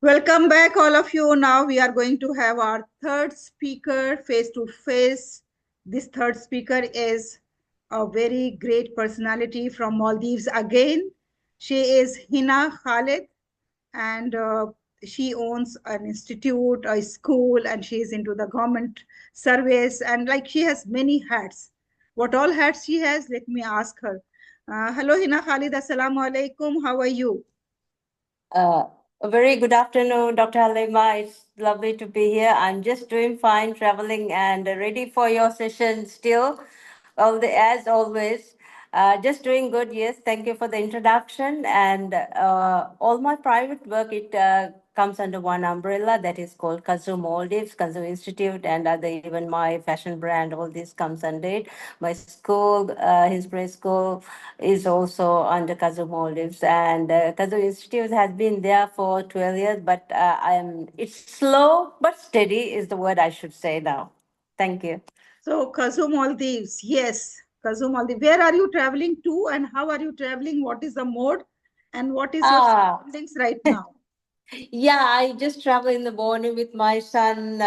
Welcome back, all of you. Now we are going to have our third speaker face to face. This third speaker is a very great personality from Maldives again. She is Hina Khalid, and she owns an institute, a school, and she is into the government service. And like she has many hats. What all hats she has, let me ask her. Hello, Hina Khalid. Assalamu alaikum. How are you? Uh, a very good afternoon, Dr. Halima. It's lovely to be here. I'm just doing fine, traveling and ready for your session still, as always. Just doing good, yes. Thank you for the introduction. And all my private work, it comes under one umbrella that is called Kazoo Maldives, Kazoo Institute, and other, even my fashion brand, all this comes under it. My school, his preschool, is also under Kazoo Maldives, and Kazoo Institute has been there for 12 years, but it's slow but steady is the word I should say now. Thank you. So, Kazoo Maldives, yes, Kazoo Maldives. Where are you traveling to, and how are you traveling? What is the mode, and what is your Ah, surroundings right now? yeah, I just travel in the morning with my son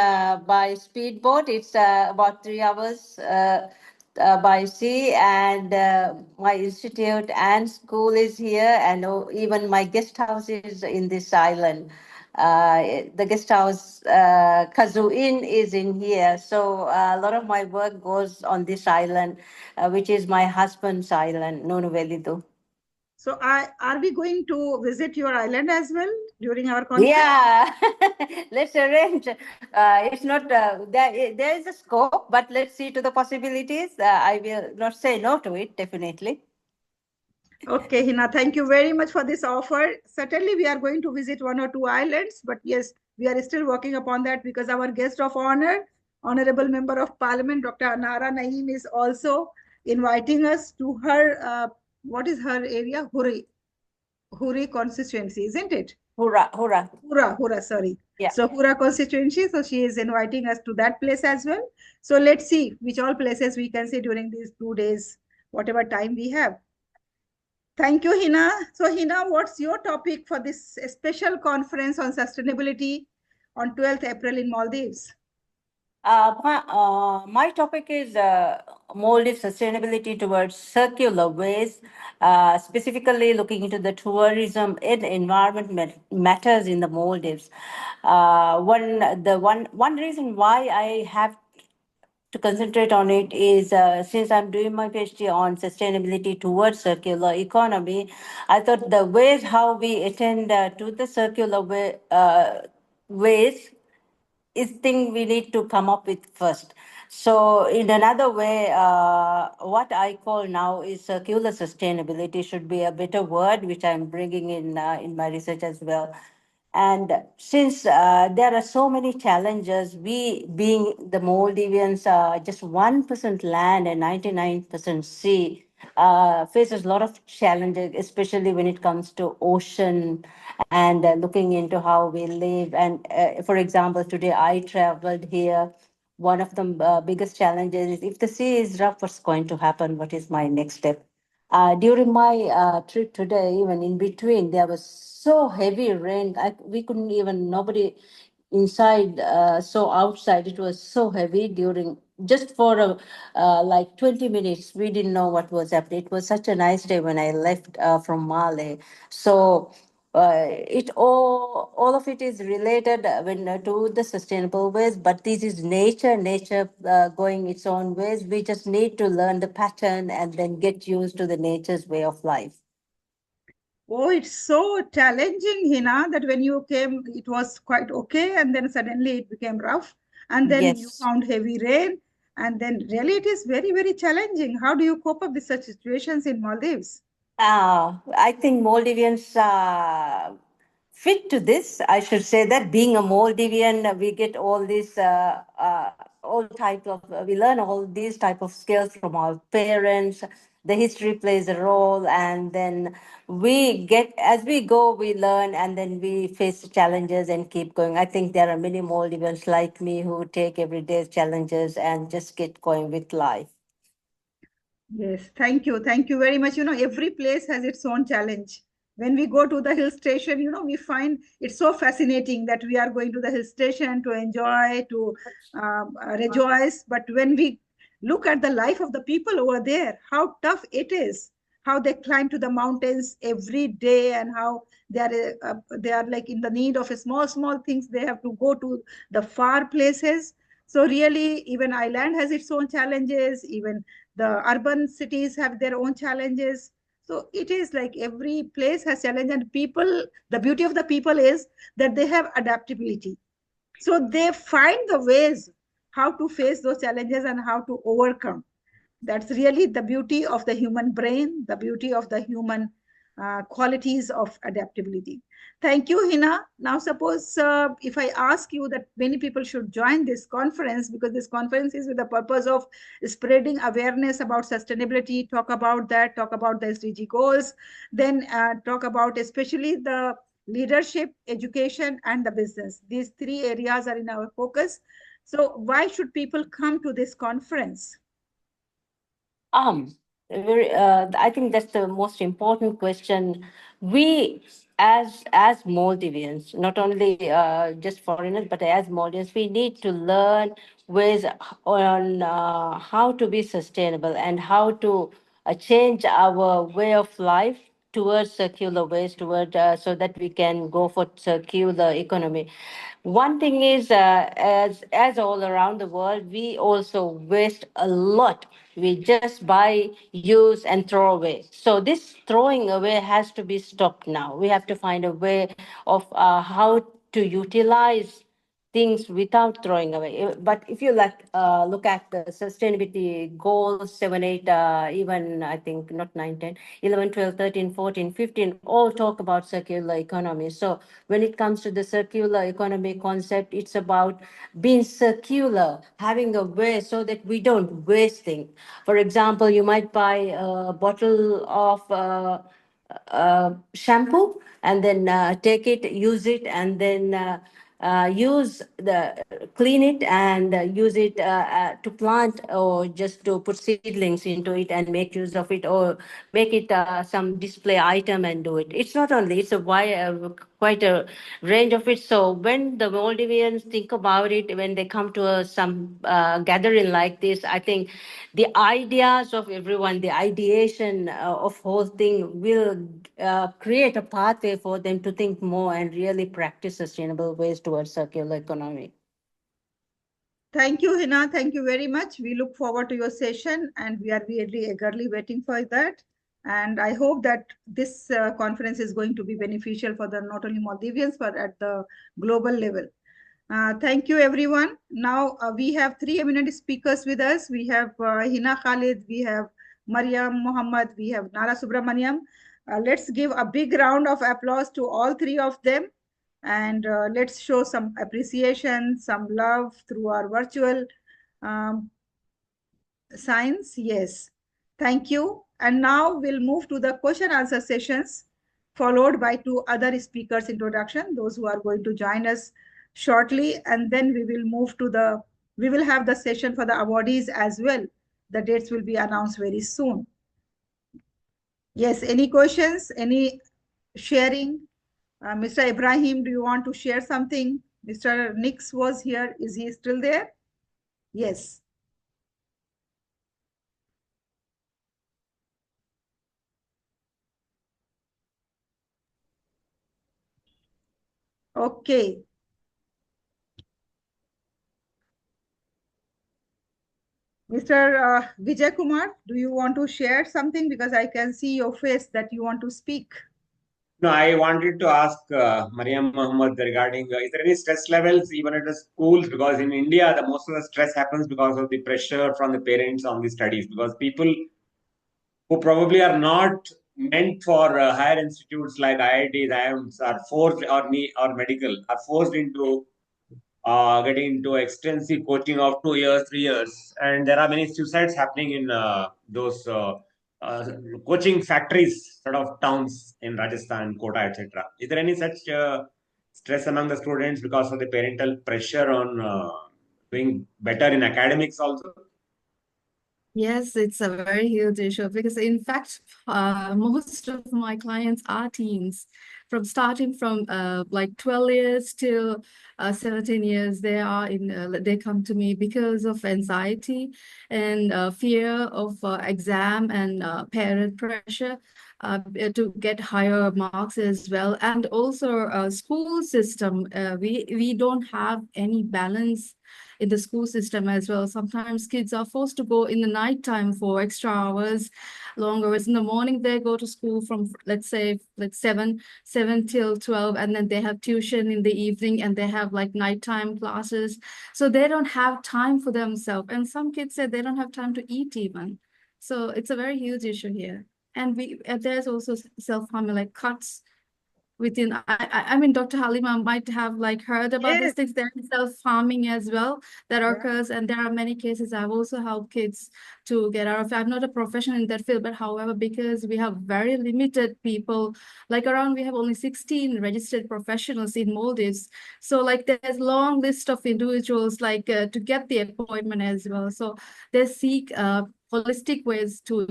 by speedboat. It's about 3 hours by sea, and my institute and school is here, and even my guest house is in this island. The guest house, Kazoo Inn, is in here. So a lot of my work goes on this island, which is my husband's island, Nunuvelidu. So, are we going to visit your island as well during our conference? Yeah, let's arrange. It's not there is a scope, but let's see to the possibilities. I will not say no to it, definitely. Okay, Hina, thank you very much for this offer. Certainly, we are going to visit one or two islands, but yes, we are still working upon that because our guest of honor, Honorable Member of Parliament, Dr. Anara Naeem, is also inviting us to her, what is her area? Huri constituency, isn't it? Hurrah, hurrah. Hura, sorry. Yeah. So Hura constituency. So she is inviting us to that place as well. So let's see which all places we can see during these 2 days, whatever time we have. Thank you, Hina. So Hina, what's your topic for this special conference on sustainability on 12th April in Maldives? My topic is Maldives sustainability towards circular waste, specifically looking into the tourism and environment matters in the Maldives. One reason why I have to concentrate on it is since I'm doing my PhD on sustainability towards circular economy, I thought the ways how we attend to the ways is thing we need to come up with first. So in another way, what I call now is circular sustainability should be a better word, which I'm bringing in my research as well. And since there are so many challenges, we being the Maldivians, just 1% land and 99% sea, faces a lot of challenges, especially when it comes to ocean and looking into how we live. And for example, today I traveled here. One of the biggest challenges is if the sea is rough, what's going to happen? What is my next step? During my trip today, even in between, there was so heavy rain. We couldn't even, nobody inside, so outside. It was so heavy during just for like 20 minutes. We didn't know what was happening. It was such a nice day when I left from Male. So it all of it is related when to the sustainable ways, but this is nature going its own ways. We just need to learn the pattern and then get used to the nature's way of life. Oh, it's so challenging, Hina, that when you came, it was quite okay, and then suddenly it became rough, and then you Yes. found heavy rain, and then really it is very, very challenging. How do you cope up with such situations in Maldives? I think Maldivians fit to this. I should say that being a Maldivian, we get all these, all type of, we learn all these type of skills from our parents. The history plays a role, and then we get as we go, we learn, and then we face challenges and keep going. I think there are many Maldivians like me who take everyday challenges and just get going with life. Yes, thank you. Thank you very much. You know, every place has its own challenge when we go to the hill station, we find it's so fascinating that we are going to the hill station to enjoy, to rejoice. But when we look at the life of the people over there, how tough it is, how they climb to the mountains every day, and how they are like in the need of a small things. They have to go to the far places. So really, even island has its own challenges. Even the urban cities have their own challenges. So it is like every place has challenge, and people, the beauty of the people is that they have adaptability. So they find the ways how to face those challenges and how to overcome. That's really the beauty of the human brain, the beauty of the human qualities of adaptability. Thank you, Hina. Now, suppose if I ask you that many people should join this conference, because this conference is with the purpose of spreading awareness about sustainability, talk about that, talk about the SDG goals, then talk about especially the leadership, education, and the business. These three areas are in our focus. So, why should people come to this conference? Um, I think that's the most important question. We, as Maldivians, not only just foreigners, but as Maldivians, we need to learn ways on how to be sustainable and how to change our way of life towards circular ways, toward so that we can go for circular economy. One thing is, as all around the world, we also waste a lot. We just buy, use, and throw away. So this throwing away has to be stopped now. We have to find a way of how to utilize things without throwing away. But if you look at the sustainability goals, 7, 8, even I think not 9, 10, 11, 12, 13, 14, 15, all talk about circular economy. So when it comes to the circular economy concept, it's about being circular, having a way so that we don't waste things. For example, you might buy a bottle of shampoo and then take it, use it, and then use the clean it and use it to plant or just to put seedlings into it and make use of it, or make it some display item and do it. It's not only, it's a wide, quite a range of it. So when the Maldivians think about it, when they come to some gathering like this, I think the ideas of everyone, the ideation of whole thing will create a pathway for them to think more and really practice sustainable ways towards circular economy. Thank you, Hina. Thank you very much. We look forward to your session, and we are really eagerly waiting for that. And I hope that this conference is going to be beneficial for the not only Maldivians, but at the global level. Thank you, everyone. Now we have three eminent speakers with us. We have Hina Khalid, we have Mariam Muhammad, we have Nara Subramaniam. Let's give a big round of applause to all three of them, and let's show some appreciation, some love through our virtual um, signs. Yes, thank you. And now we'll move to the question answer sessions, followed by two other speakers introduction, those who are going to join us shortly. And then we will have the session for the awardees as well. The dates will be announced very soon. Yes, any questions, any sharing? Mr. Ibrahim, do you want to share something? Mr. Nix was here. Is he still there? Yes. Okay. Mr. Vijay Kumar, do you want to share something? Because I can see your face that you want to speak. No, I wanted to ask Mariam Muhammad regarding is there any stress levels even at the schools? Because in India, the most of the stress happens because of the pressure from the parents on the studies. Because people who probably are not meant for higher institutes like IITs, IIMs are forced or medical are forced into getting into extensive coaching of 2 years, 3 years, and there are many suicides happening in those uh, coaching factories, sort of towns in Rajasthan, Kota, etc. Is there any such stress among the students because of the parental pressure on doing better in academics also? Yes, it's a very huge issue because, in fact, most of my clients are teens, from starting from like 12 years till 17 years. They come to me because of anxiety and fear of exam and parent pressure to get higher marks as well, and also school system. We don't have any balance in the school system as well. Sometimes kids are forced to go in the night time for extra hours, long hours. In the morning, they go to school from, let's say, like 7 till 12, and then they have tuition in the evening, and they have like nighttime classes. So they don't have time for themselves. And some kids say they don't have time to eat even. So it's a very huge issue here. And there's also self-harm, like cuts within. I mean, Dr. Halima might have like heard about these Yes. things. There is self-harming as well that Yeah. occurs, and there are many cases. I've also helped kids to get out of. I'm not a professional in that field, but however, because we have very limited people, like around we have only 16 registered professionals in Maldives. So like there's long list of individuals like to get the appointment as well. So they seek holistic ways to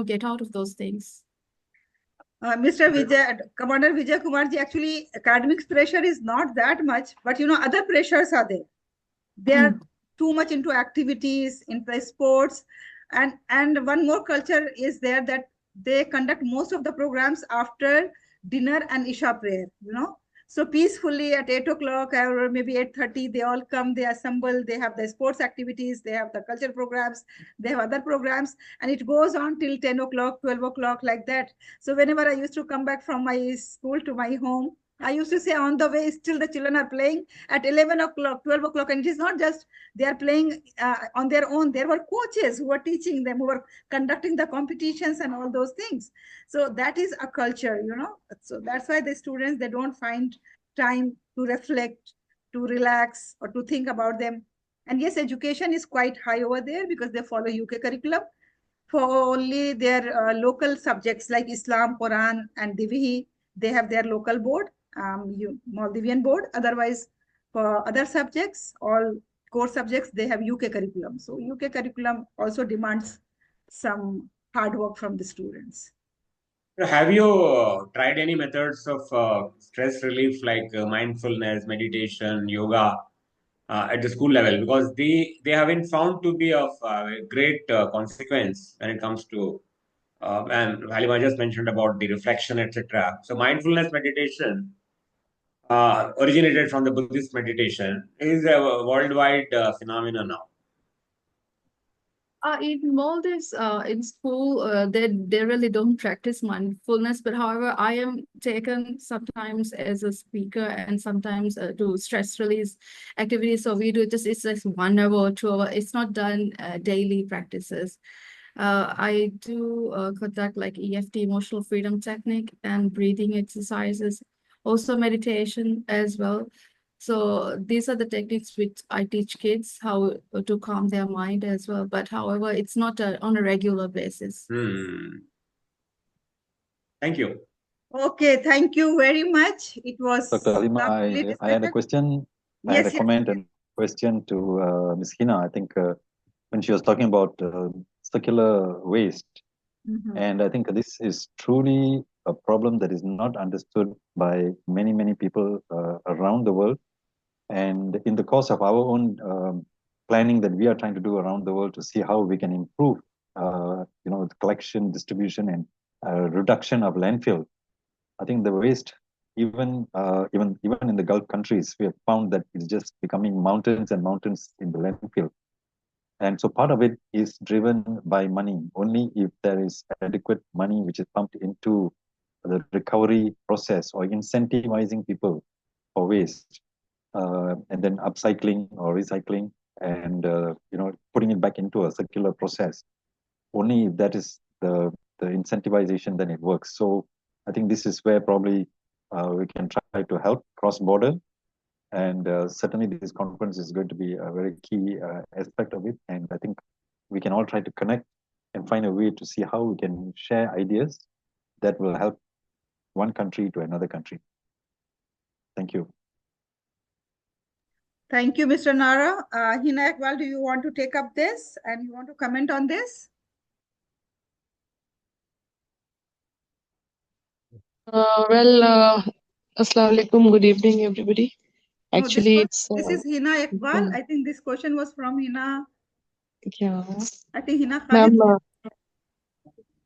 get out of those things. Mr. Vijay, Commander Vijay Kumarji, actually, academics pressure is not that much, but other pressures are there. They are too much into activities, into sports, and one more culture is there that they conduct most of the programs after dinner and Isha prayer. So peacefully at 8 o'clock or maybe 8:30, they all come, they assemble, they have the sports activities, they have the culture programs, they have other programs, and it goes on till 10 o'clock, 12 o'clock, like that. So whenever I used to come back from my school to my home, I used to say on the way, still the children are playing at 11 o'clock, 12 o'clock. And it is not just they are playing on their own. There were coaches who were teaching them, who were conducting the competitions and all those things. So that is a culture. So that's why the students, they don't find time to reflect, to relax, or to think about them. And yes, education is quite high over there because they follow UK curriculum for only their local subjects like Islam, Quran, and Divihi. They have their local board, Maldivian board. Otherwise, for other subjects, all core subjects, they have UK curriculum. So UK curriculum also demands some hard work from the students. Have you tried any methods of stress relief like mindfulness, meditation, yoga at the school level? Because they have been found to be of great consequence when it comes to and Halima just mentioned about the reflection, etc. So mindfulness meditation originated from the Buddhist meditation is a worldwide phenomenon now. In Maldives, in school, they really don't practice mindfulness. But however, I am taken sometimes as a speaker and sometimes do stress release activities. So we do just, it's like 1 hour or 2 hour. It's not done daily practices. I do conduct like EFT, emotional freedom technique, and breathing exercises, also meditation as well. So these are the techniques which I teach kids how to calm their mind as well. But however, it's not on a regular basis. Thank you. Okay, thank you very much. It was Dr. Halima, lovely I had a discussion. question. I Yes, had a yes. comment and question to Ms. Hina. I think when she was talking about circular waste, and I think this is truly a problem that is not understood by many, many people around the world. And in the course of our own planning that we are trying to do around the world to see how we can improve, the collection, distribution, and reduction of landfill, I think the waste, even in the Gulf countries, we have found that it's just becoming mountains and mountains in the landfill. And so part of it is driven by money. Only if there is adequate money which is pumped into the recovery process or incentivizing people for waste, and then upcycling or recycling, and putting it back into a circular process. Only if that is the incentivization, then it works. So I think this is where probably we can try to help cross border, and certainly this conference is going to be a very key aspect of it. And I think we can all try to connect and find a way to see how we can share ideas that will help one country to another country. Thank you. Thank you, Mr. Nara. Hina Iqbal, do you want to take up this and you want to comment on this? Assalamu alaikum. Good evening, everybody. No, Actually, this is Hina Iqbal. I think this question was from Hina. Yeah. I think Hina Khalid. Ma'am,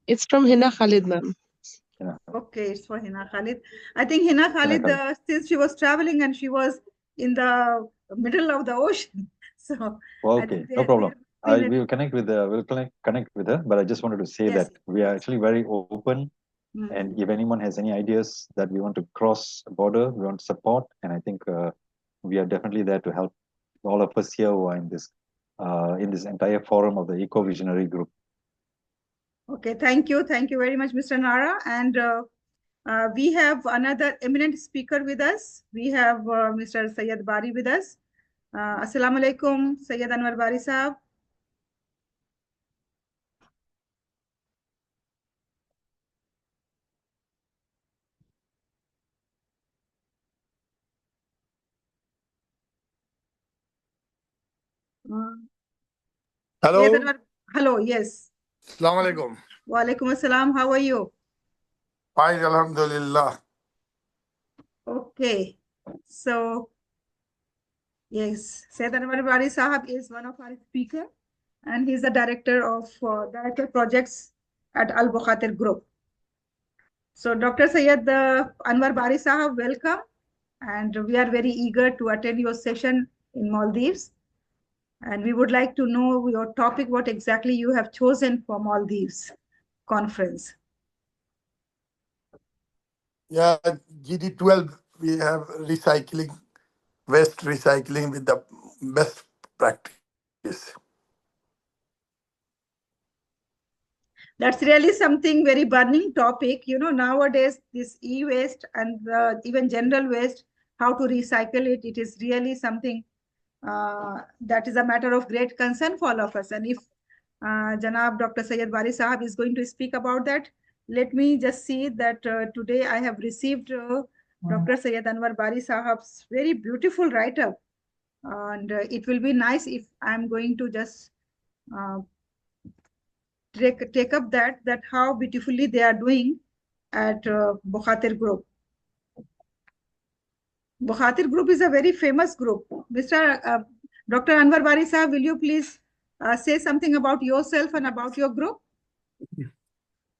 it's from Hina Khalid, ma'am. Yeah. Okay, it's for Hina Khalid. I think Hina Khalid, since she was traveling and she was in the middle of the ocean, so Okay, no problem. We'll connect with her. But I just wanted to say that we are actually very open. And if anyone has any ideas that we want to cross a border, we want to support, and I think we are definitely there to help all of us here who are in this entire forum of the Eco Visionary Group. Okay, thank you very much, Mr. Nara. And we have another eminent speaker with us. We have Mr. Syed Bari with us. Assalamu alaikum, Syed Anwar Bari Sahab. Hello. Hello, yes. Assalamu alaikum. Wa alaikum assalam. How are you? Fine, alhamdulillah. Okay. So, yes, Syed Anwar Bari Sahab is one of our speakers, and he's the director of director projects at Al Bukhatir Group. So, Dr. Syed Anwar Bari Sahab, welcome. And we are very eager to attend your session in Maldives. And we would like to know your topic, what exactly you have chosen for Maldives conference. Yeah, GD12, we have recycling, waste recycling with the best practice. That's really something very burning topic. You know, nowadays, this e-waste and even general waste, how to recycle it, it is really something that is a matter of great concern for all of us. And if Janab Dr. Syed Bari Sahab is going to speak about that, let me just see that today I have received Dr. Syed Anwar Bari Sahab's very beautiful write-up. And it will be nice if I'm going to just take up that how beautifully they are doing at Bukhatir Group. Bukhatir Group is a very famous group. Mr. Dr. Anwar Bari Sahab, will you please say something about yourself and about your group?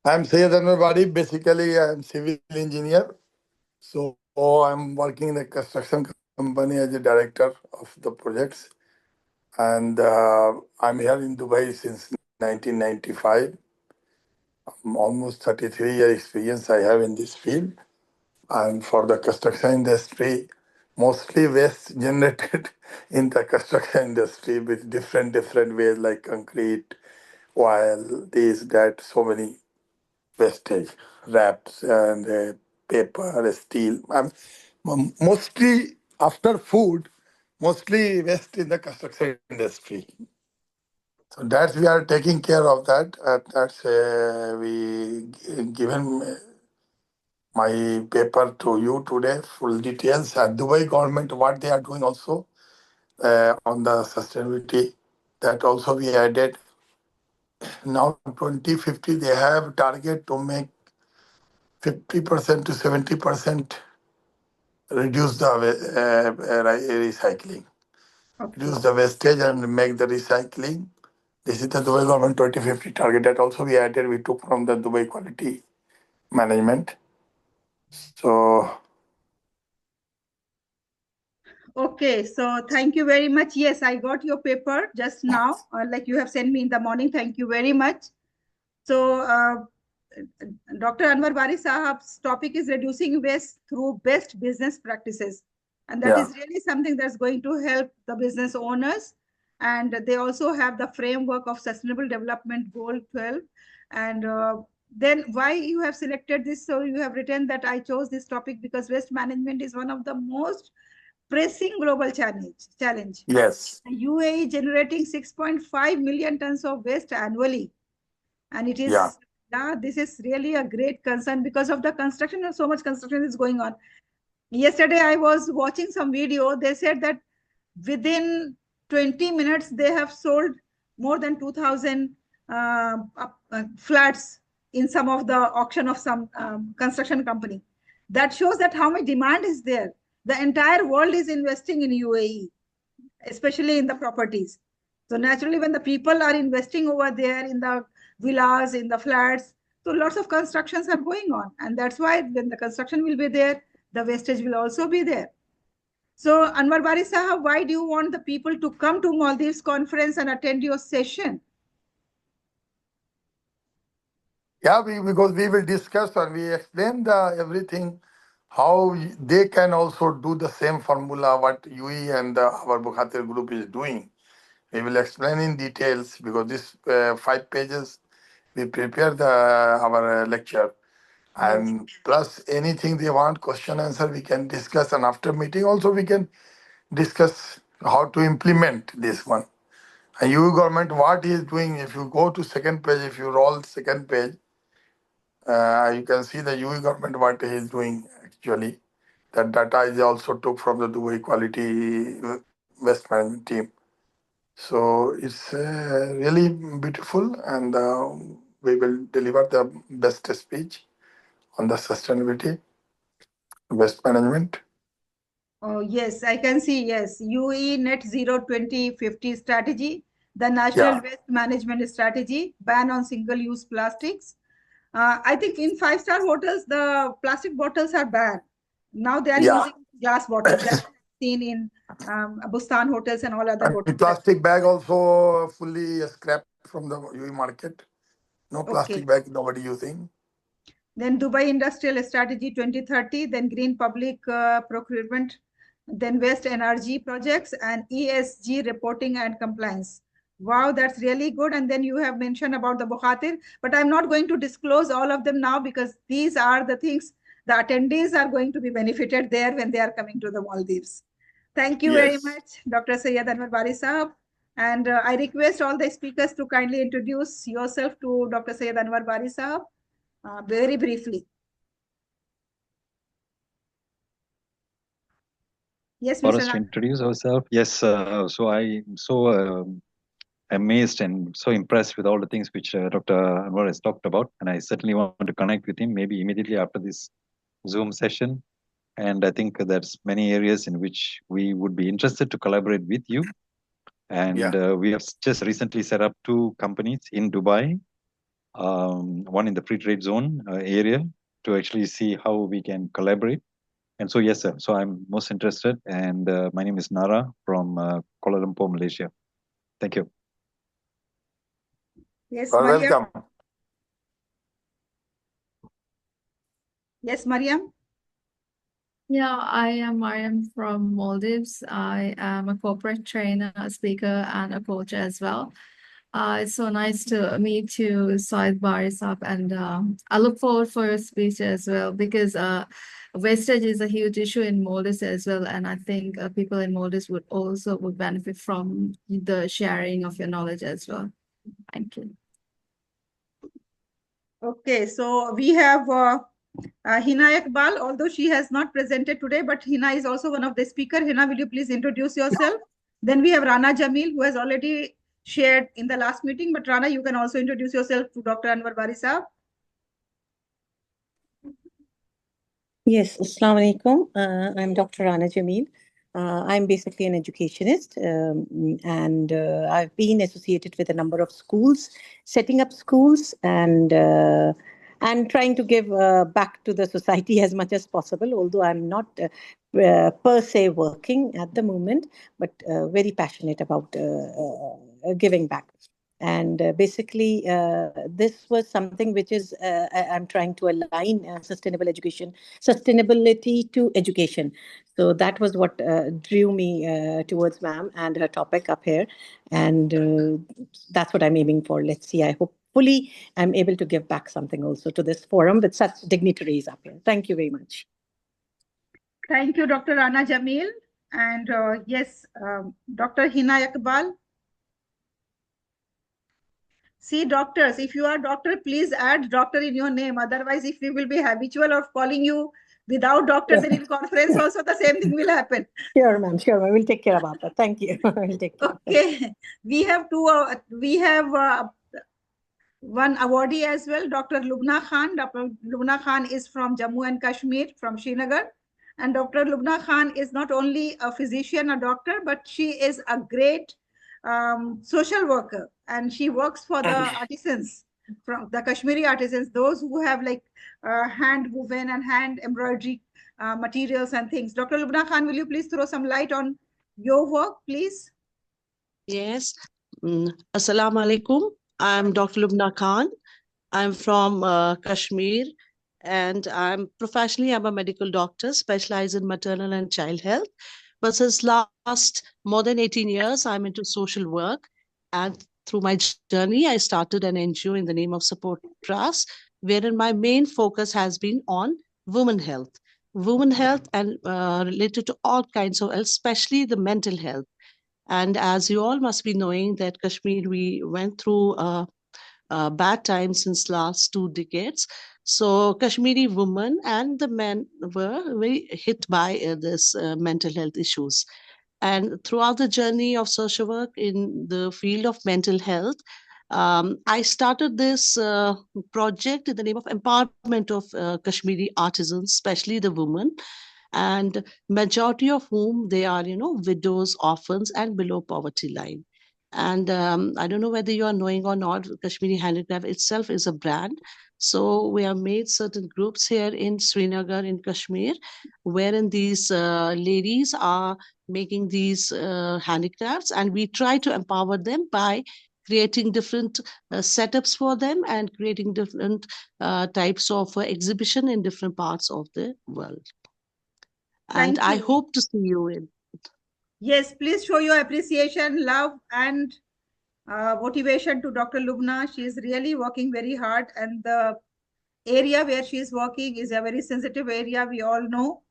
I'm Syed Anwar Bari. Basically, I'm civil engineer. So I'm working in a construction company as a director of the projects. And I'm here in Dubai since 1995. Almost 33 year experience I have in this field. And for the construction industry, mostly waste generated in the construction industry with different ways like concrete, oil, this, that, so many wastage, wraps and paper, steel. Mostly after food, mostly waste in the construction industry. So that we are taking care of that. That's we given my paper to you today, full details. Dubai government, what they are doing also on the sustainability, that also we added. Now 2050, they have target to make 50% to 70% reduce the recycling. Okay. Reduce the wastage and make the recycling. This is the Dubai government 2050 target that also we added, we took from the Dubai quality management. So okay, so thank you very much. Yes, I got your paper just now, like you have sent me in the morning. Thank you very much. So Dr. Anwar Bari Sahab's topic is reducing waste through best business practices. And that is really something that's going to help the business owners. And they also have the framework of Sustainable Development Goal 12. And then why you have selected this? So you have written that I chose this topic because waste management is one of the most pressing global challenge. Yes. The UAE generating 6.5 million tons of waste annually. And it is, this is really a great concern because of the construction, and so much construction is going on. Yesterday, I was watching some video. They said that within 20 minutes, they have sold more than 2,000 flats in some of the auction of some construction company. That shows that how much demand is there. The entire world is investing in UAE, especially in the properties. So naturally, when the people are investing over there in the villas, in the flats, so lots of constructions are going on. And that's why when the construction will be there, the wastage will also be there. So Anwar Bari Sahab, why do you want the people to come to Maldives conference and attend your session? Yeah, because we will discuss and we explain everything, how they can also do the same formula what UE and our Bukhatir group is doing. We will explain in details because this 5 pages we prepare our lecture, and plus anything they want question answer we can discuss, and after meeting also we can discuss how to implement this one. And EU government what is doing, if you go to second page, if you roll second page, you can see the UE government what he is doing actually. That data is also took from the Dubai Quality Waste Management team. So it's really beautiful, and we will deliver the best speech on the sustainability, waste management. Oh, yes, I can see, yes. UE Net Zero 2050 strategy, the National Yeah, Waste Management Strategy, ban on single-use plastics. I think in five-star hotels, the plastic bottles are banned. Now they are yeah. using glass bottles. That's seen in Bustan hotels and all other And hotels. plastic bag also fully scrapped from the UE market. No Okay. plastic bag, nobody using. Then Dubai Industrial Strategy 2030, then Green Public Procurement, then Waste Energy Projects, and ESG reporting and compliance. Wow, that's really good. And then you have mentioned about the Bukhatir, but I'm not going to disclose all of them now because these are the things the attendees are going to be benefited there when they are coming to the Maldives. Thank you very Yes. much, Dr. Sayyid Anwar Bari Sahab. And I request all the speakers to kindly introduce yourself to Dr. Sayyid Anwar Bari Sahab very briefly. Yes, For Mr. us to Rana. introduce ourselves, yes. So I'm so amazed and so impressed with all the things which Dr. Anwar has talked about, and I certainly want to connect with him maybe immediately after this Zoom session. And I think there's many areas in which we would be interested to collaborate with you. And Yeah. we have just recently set up 2 companies in Dubai, one in the free trade zone area, to actually see how we can collaborate. And so, yes, sir. So I'm most interested. And my name is Nara from Kuala Lumpur, Malaysia. Thank you. Yes, You're Mariam. welcome. Yes, Mariam. Yeah, I am from Maldives. I am a corporate trainer, a speaker, and a coach as well. It's so nice to meet you, Said Barisab, and I look forward for your speech as well because wastage is a huge issue in Maldives as well, and I think people in Maldives would benefit from the sharing of your knowledge as well. Thank you. Okay, so we have Hina Iqbal, although she has not presented today, but Hina is also one of the speakers. Hina, will you please introduce yourself? Then we have Rana Jamil, who has already shared in the last meeting, but Rana, you can also introduce yourself to Dr. Anwar Bari Sahab. Yes, Assalamu alaikum. I'm Dr. Rana Jamil. I'm basically an educationist, and I've been associated with a number of schools, setting up schools, and trying to give back to the society as much as possible. Although I'm not per se working at the moment, but very passionate about giving back. And basically, this was something which is I'm trying to align sustainability to education. So that was what drew me towards ma'am and her topic up here. And that's what I'm aiming for. Let's see. I hopefully I'm able to give back something also to this forum with such dignitaries up here. Thank you very much. Thank you, Dr. Rana Jamil. And yes, Dr. Hina Iqbal. See, doctors, if you are doctor, please add doctor in your name. Otherwise, if we will be habitual of calling you Without doctor, then in conference also the same thing will happen. Sure, ma'am. Sure, ma'am. We'll take care about that. Thank you. We'll take care. Okay, we have one awardee as well, Dr. Lubna Khan. Dr. Lubna Khan is from Jammu and Kashmir, from Srinagar. And Dr. Lubna Khan is not only a physician, a doctor, but she is a great social worker. And she works for the artisans, from the Kashmiri artisans, those who have like hand woven and hand embroidery materials and things. Dr. Lubna Khan, will you please throw some light on your work, please? Yes. Assalamu alaikum. I'm Dr. Lubna Khan. I'm from Kashmir, and I'm a medical doctor, specialized in maternal and child health. But since last more than 18 years, I'm into social work. And through my journey, I started an NGO in the name of Support Trust, wherein my main focus has been on women health and related to all kinds of, especially the mental health. And as you all must be knowing that Kashmir, we went through bad times since last 2 decades. So Kashmiri women and the men were very hit by this mental health issues. And throughout the journey of social work in the field of mental health, I started this project in the name of empowerment of Kashmiri artisans, especially the women, and majority of whom they are, widows, orphans, and below poverty line. And I don't know whether you are knowing or not, Kashmiri Handicraft itself is a brand. So we have made certain groups here in Srinagar, in Kashmir, wherein these ladies are making these handicrafts, and we try to empower them by creating different setups for them and creating different types of exhibition in different parts of the world. And Thank I you. hope to see you in. Yes, please show your appreciation, love, and motivation to Dr. Lubna. She is really working very hard, and the area where she is working is a very sensitive area, we all know.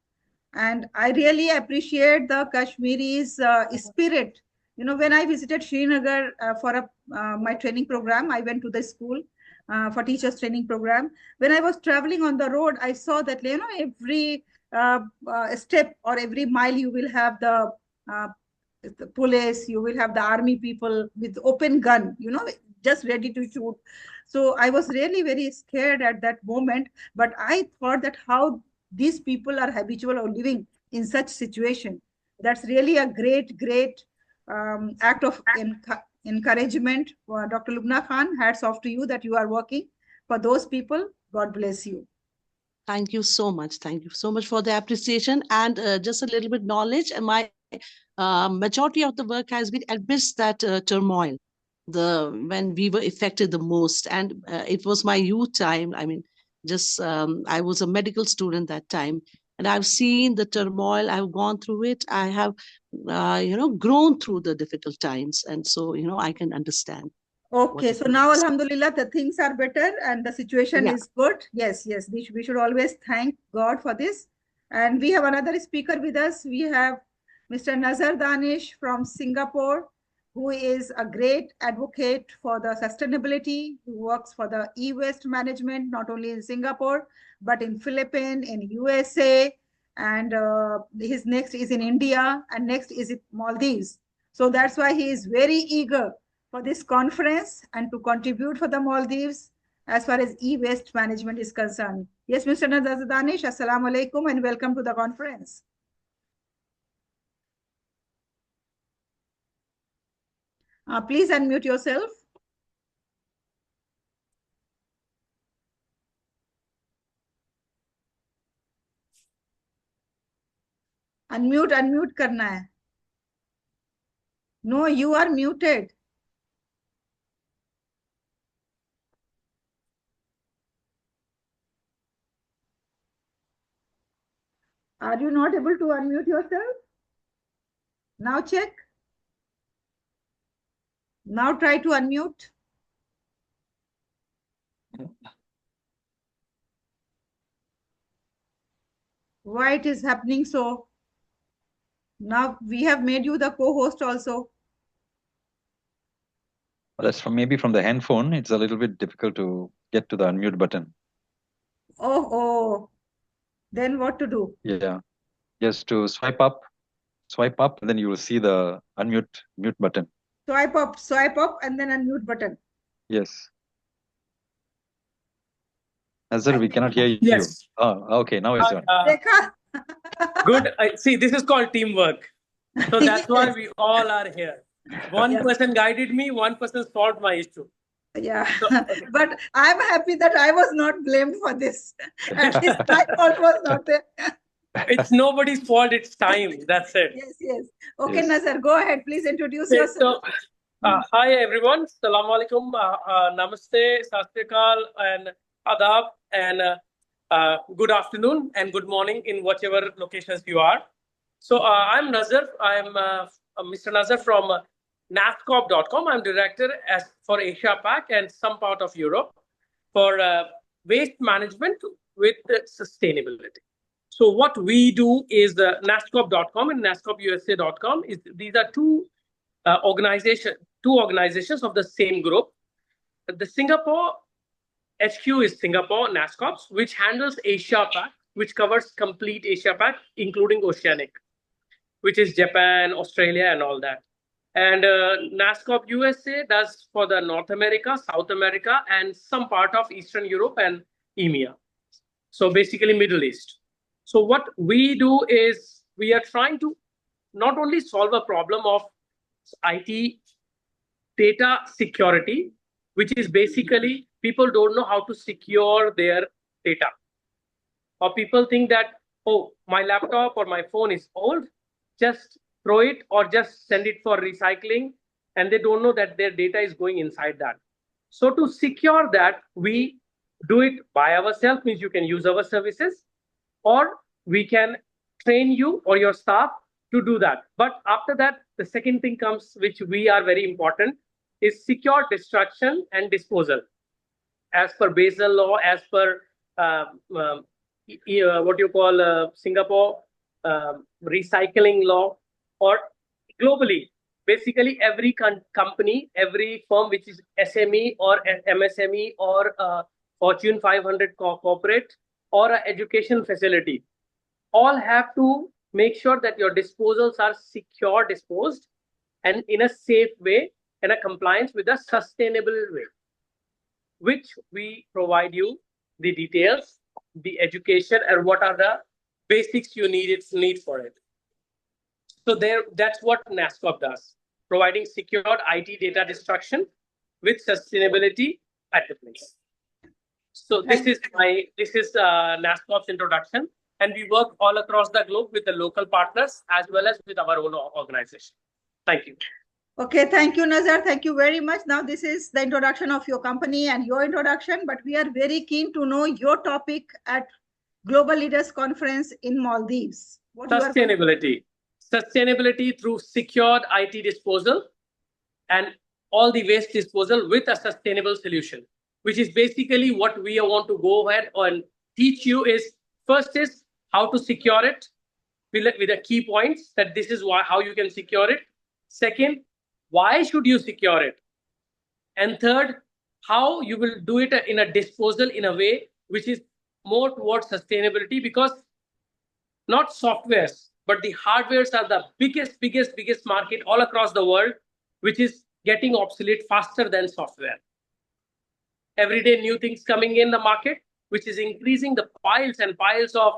And I really appreciate the Kashmiri's spirit. You know, when I visited Srinagar for my training program, I went to the school for teachers training program. When I was traveling on the road, I saw that, every step or every mile you will have uh, the police, you will have the army people with open gun, just ready to shoot. So I was really very scared at that moment, but I thought that how these people are habitual of living in such situation. That's really a great act of encouragement. Dr. Lubna Khan, hats off to you that you are working for those people. God bless you. Thank you so much. Thank you so much for the appreciation and just a little bit knowledge. And my majority of the work has been amidst that turmoil, when we were affected the most. And it was my youth time. I mean, I was a medical student that time. And I've seen the turmoil. I've gone through it. I have, grown through the difficult times. And so, I can understand. Okay, so now Alhamdulillah, the things are better and the situation is good. Yes, we should always thank God for this. And we have another speaker with us. We have Mr. Nazar Danish from Singapore, who is a great advocate for the sustainability, who works for the e-waste management, not only in Singapore, but in Philippines, in USA, and his next is in India, and next is in Maldives. So that's why he is very eager for this conference and to contribute for the Maldives as far as e-waste management is concerned. Yes, Mr. Nazar Danish, Assalamu alaikum and welcome to the conference. Please unmute yourself. Unmute करना है. No, you are muted. Are you not able to unmute yourself? Now check. Now try to unmute. Why it is happening so? Now we have made you the co-host also. Well, that's maybe from the handphone. It's a little bit difficult to get to the unmute button. Oh. Then what to do? Yeah. Just to swipe up, and then you will see the mute button. Swipe up, and then unmute button. Yes. Nazar, we cannot hear you. Yes. Oh, okay. Now it's on. Rekha. Good. See, this is called teamwork. So that's why we all are here. One person guided me, one person solved my issue. Yeah, but I'm happy that I was not blamed for this. At least my fault was not there. It's nobody's fault, it's time. That's it. Yes. Okay, Yes. Nazar, go ahead. Please introduce Okay, yourself. so, hi everyone. Assalamu alaikum. Namaste, Sastrikal, and Adab, and good afternoon and good morning in whichever locations you are. So I'm Nazar. I'm Mr. Nazar from nascop.com. I'm director for Asia Pac and some part of Europe for waste management with sustainability. So what we do is nascop.com and nascopusa.com. These are two organizations of the same group. The Singapore HQ is Singapore NASCOPS, which handles Asia Pac, which covers complete Asia Pac, including Oceanic, which is Japan, Australia, and all that. And NASCOP USA does for the North America, South America, and some part of Eastern Europe and EMEA. So basically Middle East. So what we do is we are trying to not only solve a problem of IT data security, which is basically people don't know how to secure their data. Or people think that, oh, my laptop or my phone is old, just throw it or just send it for recycling, and they don't know that their data is going inside that. So to secure that, we do it by ourselves, means you can use our services, or we can train you or your staff to do that. But after that, the second thing comes, which we are very important, is secure destruction and disposal. As per Basel law, as per what you call Singapore recycling law, or globally, basically every company, every firm which is SME or MSME or Fortune 500 corporate or an education facility, all have to make sure that your disposals are secure disposed and in a safe way and a compliance with a sustainable way, which we provide you the details, the education, and what are the basics you need for it. So that's what NASCOP does, providing secured IT data destruction with sustainability at the place. So this is NASCOP's introduction, and we work all across the globe with the local partners as well as with our own organization. Thank you. Okay, thank you, Nazar. Thank you very much. Now, this is the introduction of your company and your introduction, but we are very keen to know your topic at Global Leaders Conference in Maldives. Sustainability. Sustainability through secured IT disposal and all the waste disposal with a sustainable solution, which is basically what we want to go ahead and teach you is, first is how to secure it with the key points that this is how you can secure it. Second, why should you secure it? And third, how you will do it in a disposal in a way which is more towards sustainability, because not softwares, but the hardwares are the biggest market all across the world, which is getting obsolete faster than software. Every day, new things coming in the market, which is increasing the piles and piles of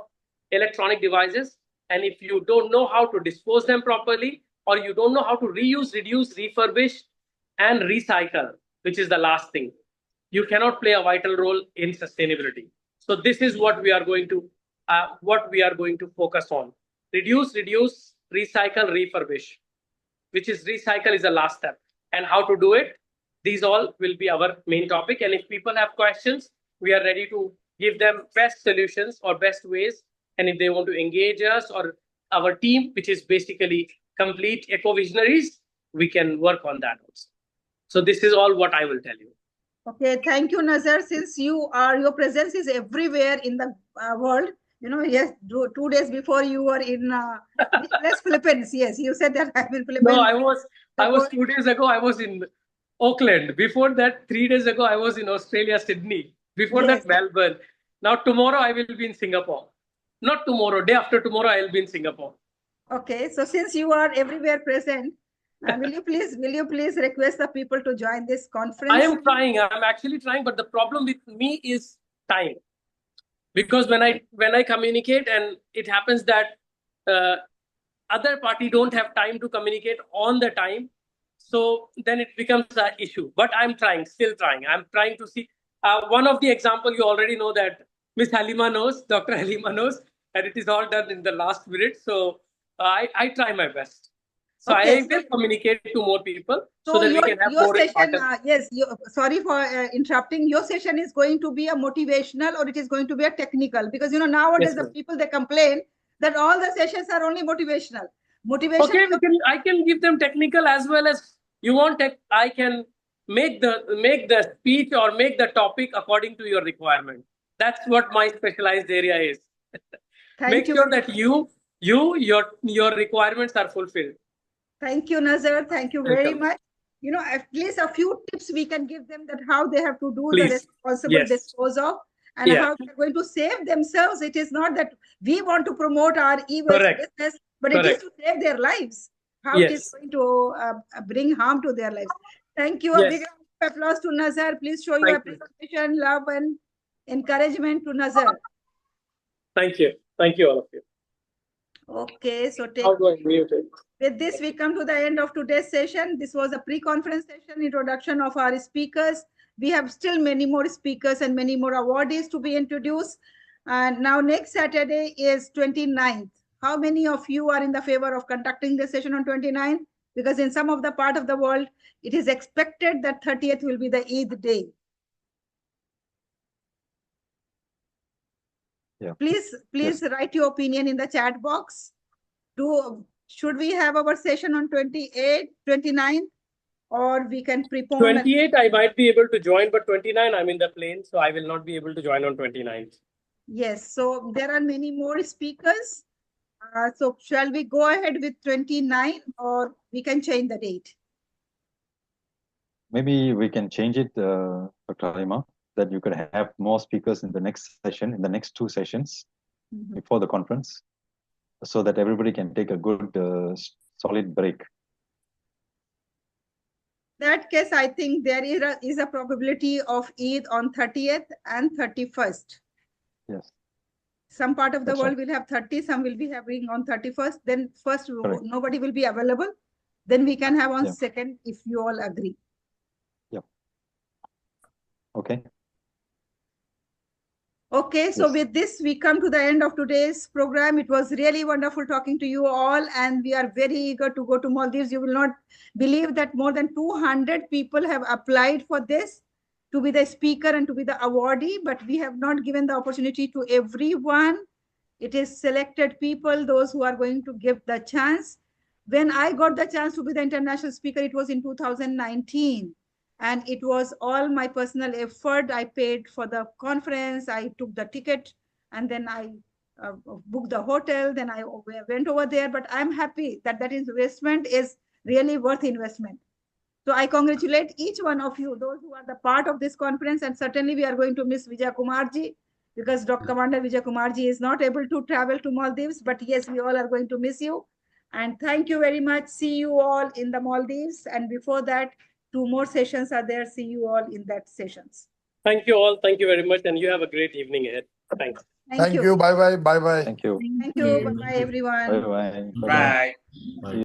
electronic devices. And if you don't know how to dispose them properly, or you don't know how to reuse, reduce, refurbish, and recycle, which is the last thing, you cannot play a vital role in sustainability. So this is what we are going to focus on: reduce, recycle, refurbish, which is recycle is the last step, and how to do it. These all will be our main topic. And if people have questions, we are ready to give them best solutions or best ways. And if they want to engage us or our team, which is basically complete Eco Visionaries, we can work on that also. So this is all what I will tell you. Okay, thank you, Nazar. Since your presence is everywhere in the world. You know, yes, 2 days before you were in Philippines. Yes, you said that I'm in Philippines. No, I was 2 days ago, I was in Auckland. Before that, 3 days ago, I was in Australia, Sydney. Before that, Melbourne. Now, tomorrow, I will be in Singapore. not tomorrow, day after tomorrow, I'll be in Singapore. Okay, so since you are everywhere present, will you please request the people to join this conference? I am trying. I'm actually trying, but the problem with me is time. Because when I communicate, and it happens that other party don't have time to communicate on the time, so then it becomes an issue. But I'm trying, still trying. I'm trying to see. One of the example, you already know that Miss Halima knows, Dr. Halima knows, and it is all done in the last minute. So I try my best. So Okay, I will communicate to more people so that your, we can have your more session, yes, sorry for interrupting. Your session is going to be a motivational, or it is going to be a technical? Because, you know, nowadays the people, they complain that all the sessions are only motivational. Okay, I can give them technical as well as you want tech. I can make the speech or make the topic according to your requirement. That's what my specialized area is. Make sure that your requirements are fulfilled. Thank you, Nazar. Thank you very much. You know, at least a few tips we can give them, that how they have to do the responsible dispose of, and how they're going to save themselves. It is not that we want to promote our business, but it is to save their lives. How it is going to bring harm to their lives. Thank you. A big round of applause to Nazar. Please show your appreciation, love, and encouragement to Nazar. Thank you. Thank you, all of you. Okay, so with this, we come to the end of today's session. This was a pre-conference session, introduction of our speakers. We have still many more speakers and many more awardees to be introduced. And now next Saturday is 29th. How many of you are in the favor of conducting the session on 29th? Because in some of the part of the world, it is expected that 30th will be the Eid day. Yeah. Please write your opinion in the chat box. Should we have our session on 28, 29, or we can prepone? 28, I might be able to join, but 29, I'm in the plane, so I will not be able to join on 29th. Yes, so there are many more speakers. So shall we go ahead with 29, or we can change the date? Maybe we can change it, Dr. Halima, that you could have more speakers in the next session, in the next two sessions before the conference, so that everybody can take a good, solid break. In that case, I think there is a probability of Eid on 30th and 31st. Yes. Some part of the world will have 30, some will be having on 31st. Then first, nobody will be available. Then we can have on 2nd, if you all agree. Yeah. Okay. Okay, so with this, we come to the end of today's program. It was really wonderful talking to you all, and we are very eager to go to Maldives. You will not believe that more than 200 people have applied for this to be the speaker and to be the awardee, but we have not given the opportunity to everyone. It is selected people, those who are going to give the chance. When I got the chance to be the international speaker, it was in 2019. And it was all my personal effort. I paid for the conference, I took the ticket, and then I booked the hotel, then I went over there. But I'm happy that that investment is really worth investment. So I congratulate each one of you, those who are the part of this conference, and certainly we are going to miss Vijay Kumarji, because Dr. Commander Vijay Kumarji is not able to travel to Maldives, but yes, we all are going to miss you. And thank you very much. See you all in the Maldives. And before that, 2 more sessions are there. See you all in that sessions. Thank you all. Thank you very much. And you have a great evening ahead. Thanks. Thank you. Bye-bye. Bye-bye. Thank you. Thank you. Bye-bye, everyone. Bye-bye. Bye. Bye.